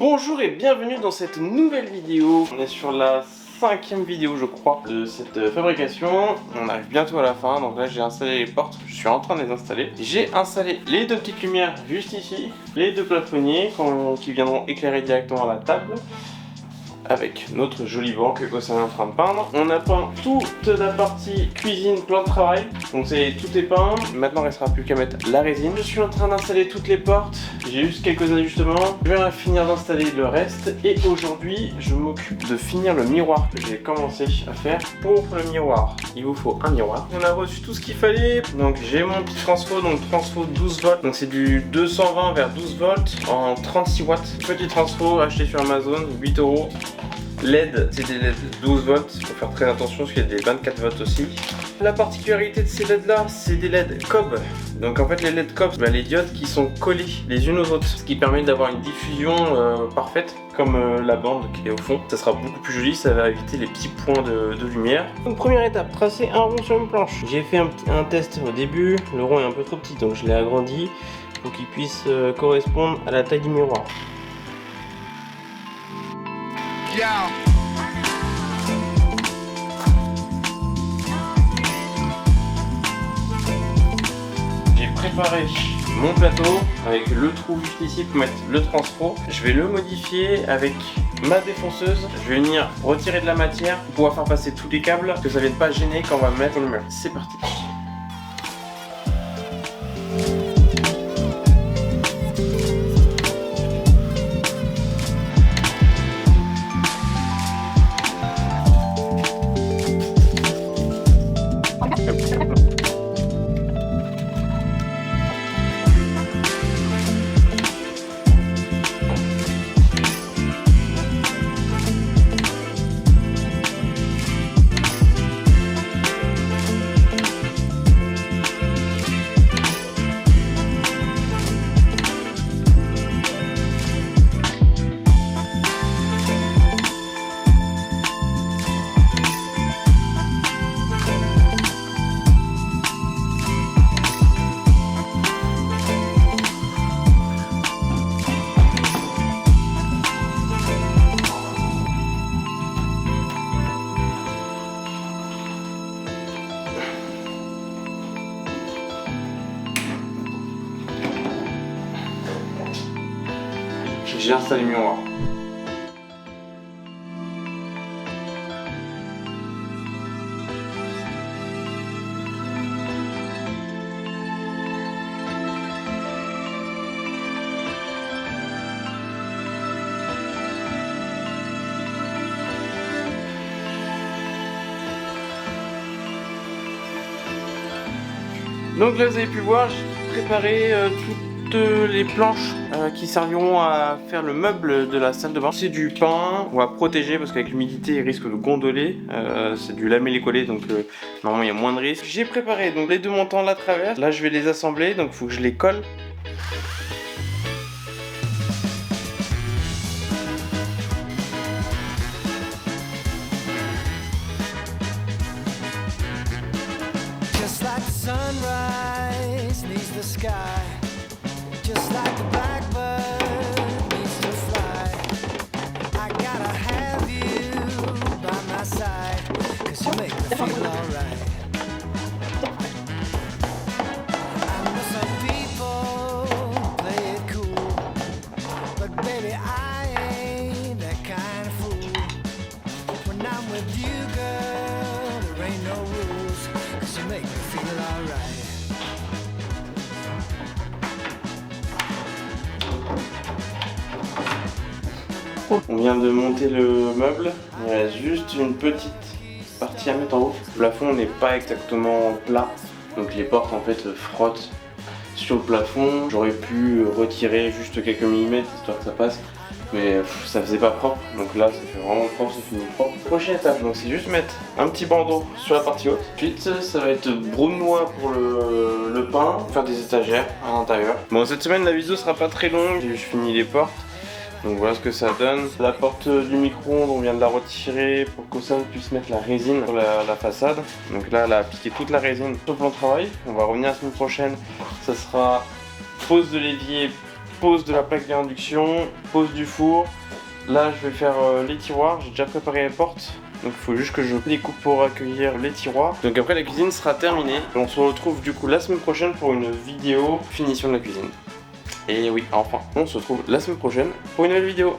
Bonjour et bienvenue dans cette nouvelle vidéo. On est sur la 5e vidéo je crois de cette fabrication. On arrive bientôt à la fin, donc là j'ai installé les portes, je suis en train de les installer. J'ai installé les deux petites lumières juste ici, les deux plafonniers qui viendront éclairer directement la table. Avec notre joli banc que Gossin est en train de peindre. On a peint toute la partie cuisine, plan de travail. Donc tout est peint. Maintenant il ne restera plus qu'à mettre la résine. Je suis en train d'installer toutes les portes. J'ai juste quelques ajustements. Je vais finir d'installer le reste. Et aujourd'hui je m'occupe de finir le miroir que j'ai commencé à faire. Pour le miroir, il vous faut un miroir. On a reçu tout ce qu'il fallait. Donc j'ai mon petit transfo, donc transfo 12 volts. Donc c'est du 220 vers 12 volts en 36 watts. Petit transfo acheté sur Amazon, 8 €. LED, c'est des LED 12 volts, il faut faire très attention parce qu'il y a des 24 volts aussi. La particularité de ces LED là, c'est des LED cob. Donc en fait les LED cob, les diodes qui sont collées les unes aux autres, ce qui permet d'avoir une diffusion parfaite comme la bande qui est au fond. Ça sera beaucoup plus joli, ça va éviter les petits points de lumière. Donc première étape, tracer un rond sur une planche. J'ai fait un test au début, le rond est un peu trop petit donc je l'ai agrandi pour qu'il puisse correspondre à la taille du miroir. J'ai préparé mon plateau avec le trou juste ici pour mettre le transfo. Je vais le modifier avec ma défonceuse. Je vais venir retirer de la matière pour pouvoir faire passer tous les câbles, que ça ne vienne pas gêner quand on va mettre le mur. C'est parti. J'ai installé le miroir. Donc là vous avez pu voir, j'ai préparé toutes les planches qui serviront à faire le meuble de la salle de bain. C'est du pain, on va protéger parce qu'avec l'humidité il risque de gondoler. C'est du lamellé-collé donc normalement il y a moins de risques. J'ai préparé donc les deux montants là à travers. Là je vais les assembler donc il faut que je les colle. Sunrise needs the sky, just like the blackbird needs to fly. I gotta have you by my side, 'cause you make me feel alright. I know some people play it cool, but baby I ain't that kind of fool. When I'm with you girl, there ain't no rules, 'cause you make me feel alright. On vient de monter le meuble, il reste juste une petite partie à mettre en haut. Le plafond n'est pas exactement plat, donc les portes en fait frottent sur le plafond. J'aurais pu retirer juste quelques millimètres histoire que ça passe, mais ça faisait pas propre, donc là ça fait vraiment propre, ça finit propre. Prochaine étape, donc c'est juste mettre un petit bandeau sur la partie haute. Ensuite ça va être brunois pour le pain, faire des étagères à l'intérieur. Bon, cette semaine la vidéo sera pas très longue, j'ai juste fini les portes. Donc voilà ce que ça donne. La porte du micro-ondes, on vient de la retirer pour que ça puisse mettre la résine sur la façade. Donc là, elle a appliqué toute la résine sur le plan de travail. On va revenir la semaine prochaine. Ça sera pose de l'évier pose de la plaque d'induction, pose du four. Là je vais faire les tiroirs, j'ai déjà préparé les portes. Donc il faut juste que je découpe pour accueillir les tiroirs. Donc après la cuisine sera terminée. On se retrouve du coup la semaine prochaine pour une vidéo finition de la cuisine. Et oui, enfin, on se retrouve la semaine prochaine pour une nouvelle vidéo.